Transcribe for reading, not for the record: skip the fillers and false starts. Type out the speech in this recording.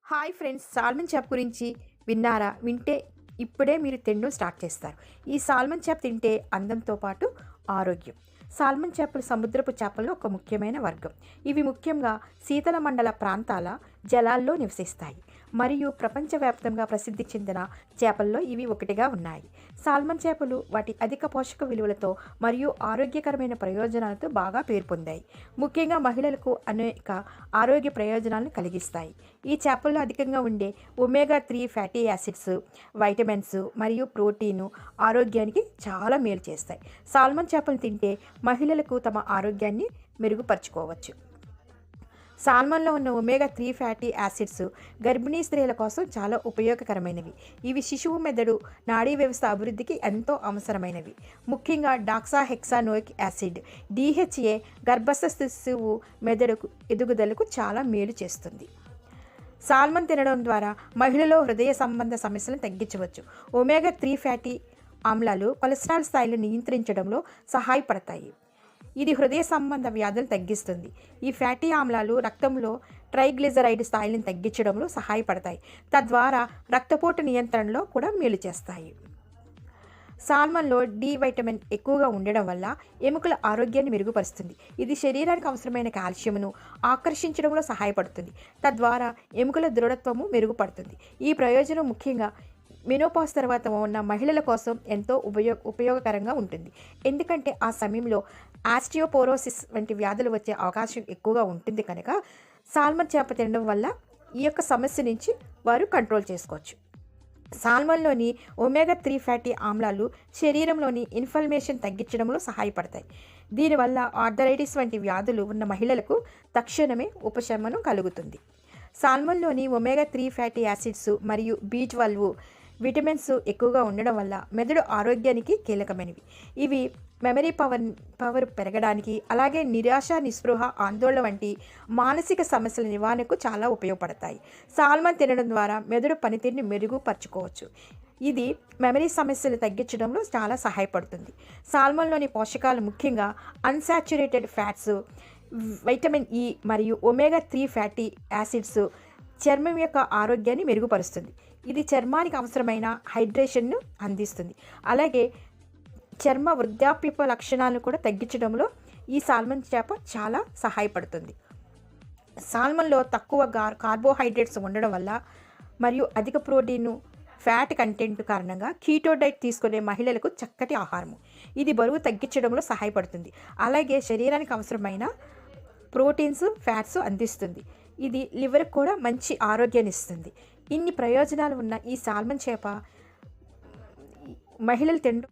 Hi friends, salmon చేప గురించి విన్నారా? వింటే ఇప్పుడే మీరు తినడం స్టార్ట్ చేస్తారు. ఈ సాల్మన్ చేప తింటే అందంతో పాటు ఆరోగ్యం. సాల్మన్ చేపలు సముద్రపు చేపల్లో ఒక ముఖ్యమైన వర్గం. ఇవి ముఖ్యంగా శీతల మండల ప్రాంతాల జలాల్లో నివసిస్తాయి మరియు ప్రపంచవ్యాప్తంగా ప్రసిద్ధి చెందిన చేపల్లో ఇవి ఒకటిగా ఉన్నాయి. సాల్మన్ చేపలు వాటి అధిక పోషక విలువలతో మరియు ఆరోగ్యకరమైన ప్రయోజనాలతో బాగా పేరు పొందాయి. ముఖ్యంగా మహిళలకు అనేక ఆరోగ్య ప్రయోజనాలను కలిగిస్తాయి. ఈ చేపల్లో అధికంగా ఉండే ఒమేగా 3 ఫ్యాటీ యాసిడ్స్, వైటమిన్స్ మరియు ప్రోటీను ఆరోగ్యానికి చాలా మేలు చేస్తాయి. సాల్మన్ చేపలు తింటే మహిళలకు తమ ఆరోగ్యాన్ని మెరుగుపరుచుకోవచ్చు. సాల్మన్లో ఉన్న ఒమేగా 3 ఫ్యాటీ యాసిడ్స్ గర్భిణీ స్త్రీల కోసం చాలా ఉపయోగకరమైనవి. ఇవి శిశువు మెదడు నాడీ వ్యవస్థ అభివృద్ధికి ఎంతో అవసరమైనవి. ముఖ్యంగా డాక్సాహెక్సానోయిక్ యాసిడ్ DHA గర్భస్థ శిశువు మెదడుకు ఎదుగుదలకు చాలా మేలు చేస్తుంది. సాల్మన్ తినడం ద్వారా మహిళలో హృదయ సంబంధ సమస్యలను తగ్గించవచ్చు. ఒమేగా 3 ఫ్యాటీ ఆమ్లాలు కొలెస్ట్రాల్ స్థాయిలు నియంత్రించడంలో సహాయపడతాయి. ఇది హృదయ సంబంధ వ్యాధులను తగ్గిస్తుంది. ఈ ఫ్యాటీ ఆమ్లాలు రక్తంలో ట్రైగ్లిజరైడ్ స్థాయిలను తగ్గించడంలో సహాయపడతాయి, తద్వారా రక్తపోటు నియంత్రణలో కూడా మేలు చేస్తాయి. సాల్మన్లో డి వైటమిన్ ఎక్కువగా ఉండడం వల్ల ఎముకల ఆరోగ్యాన్ని మెరుగుపరుస్తుంది. ఇది శరీరానికి అవసరమైన కాల్షియంను ఆకర్షించడంలో సహాయపడుతుంది, తద్వారా ఎముకల దృఢత్వము మెరుగుపడుతుంది. ఈ ప్రయోజనం ముఖ్యంగా మెనోపాజ్ తర్వాత ఉన్న మహిళల కోసం ఎంతో ఉపయోగకరంగా ఉంటుంది. ఎందుకంటే ఆ సమయంలో ఆస్టియోపోరోసిస్ వంటి వ్యాధులు వచ్చే అవకాశం ఎక్కువగా ఉంటుంది కనుక సాల్మన్ చేప తినడం వల్ల ఈ యొక్క సమస్య నుంచి వారు కంట్రోల్ చేసుకోవచ్చు. సాల్మన్లోని ఒమేగా 3 ఫ్యాటీ ఆమ్లాలు శరీరంలోని ఇన్ఫ్లమేషన్ తగ్గించడంలో సహాయపడతాయి. దీనివల్ల ఆర్థరైటిస్ వంటి వ్యాధులు ఉన్న మహిళలకు తక్షణమే ఉపశమనం కలుగుతుంది. సాల్మన్లోని ఒమేగా 3 ఫ్యాటీ యాసిడ్స్ మరియు B12 విటమిన్స్ ఎక్కువగా ఉండడం వల్ల మెదడు ఆరోగ్యానికి కీలకమైనవి. ఇవి మెమరీ పవర్ పెరగడానికి, అలాగే నిరాశ, నిస్పృహ, ఆందోళన వంటి మానసిక సమస్యల నివారణకు చాలా ఉపయోగపడతాయి. సాల్మన్ తినడం ద్వారా మెదడు పనితీరుని మెరుగుపరచుకోవచ్చు. ఇది మెమరీ సమస్యలు తగ్గించడంలో చాలా సహాయపడుతుంది. సాల్మన్లోని పోషకాలు ముఖ్యంగా అన్సాచురేటెడ్ ఫ్యాట్స్, వైటమిన్ E మరియు ఒమేగా 3 ఫ్యాటీ యాసిడ్స్ చర్మం యొక్క ఆరోగ్యాన్ని మెరుగుపరుస్తుంది. ఇది చర్మానికి అవసరమైన హైడ్రేషన్ను అందిస్తుంది. అలాగే చర్మ వృద్ధాప్యపు లక్షణాలను కూడా తగ్గించడంలో ఈ సాల్మన్ చేప చాలా సహాయపడుతుంది. సాల్మన్లో తక్కువ కార్బోహైడ్రేట్స్ ఉండడం వల్ల మరియు అధిక ప్రోటీను, ఫ్యాట్ కంటెంట్ కారణంగా కీటో డైట్ తీసుకునే మహిళలకు చక్కటి ఆహారము. ఇది బరువు తగ్గించడంలో సహాయపడుతుంది. అలాగే శరీరానికి అవసరమైన ప్రోటీన్స్, ఫ్యాట్స్ అందిస్తుంది. ఇది లివర్కి కూడా మంచి ఆరోగ్యాన్ని ఇస్తుంది. ఇన్ని ప్రయోజనాలు ఉన్న ఈ సాల్మన్ చేప మహిళలు తినడం